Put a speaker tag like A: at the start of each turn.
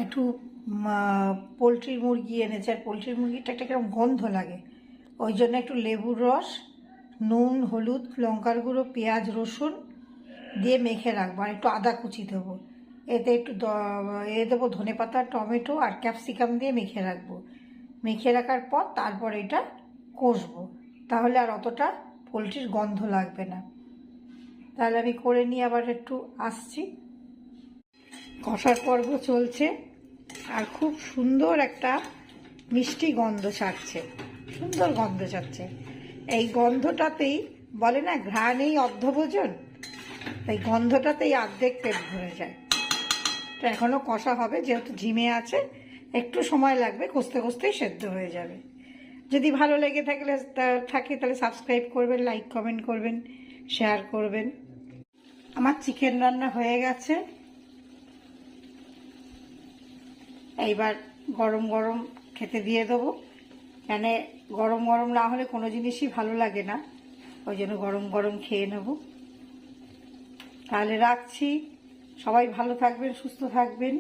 A: একটু পোলট্রির মুরগি এনেছে, আর পোলট্রির মুরগিটা একটা কিরকম গন্ধ লাগে, ওই জন্য একটু লেবুর রস, নুন, হলুদ, লঙ্কার গুঁড়ো, পেঁয়াজ, রসুন দিয়ে মেখে রাখবো, আর একটু আদা কুচি দেবো, এতে একটু দেবো ধনেপাতা, টমেটো আর ক্যাপসিকাম দিয়ে মেখে রাখবো। মেখে রাখার পর তারপর এটা কষবো, তাহলে আর অতটা পোলট্রির গন্ধ লাগবে না। তাহলে আমি করে নিয়ে আবার একটু আসছি। কষার পর্ব চলছে আর খুব সুন্দর একটা মিষ্টি গন্ধ ছাড়ছে, সুন্দর গন্ধ ছাড়ছে। এই গন্ধটাতেই বলে না ঘ্রাণেই অর্ধভোজন, এই গন্ধটাতেই অর্ধেক পেট ভরে যায়। তো এখনও কষা হবে, যেহেতু ঝিমে আছে একটু সময় লাগবে, কষতে কষতেই সেদ্ধ হয়ে যাবে। যদি ভালো লেগে থাকে তাহলে সাবস্ক্রাইব করবেন, লাইক কমেন্ট করবেন, শেয়ার করবেন। আমার চিকেন রান্না হয়ে গেছে, এইবার গরম গরম খেতে দিয়ে দেবো। কেন গরম গরম না হলে কোনো জিনিসই ভালো লাগে না, ওই জন্য গরম গরম খেয়ে নেব। তাহলে রাখছি, সবাই ভালো থাকবেন, সুস্থ থাকবেন।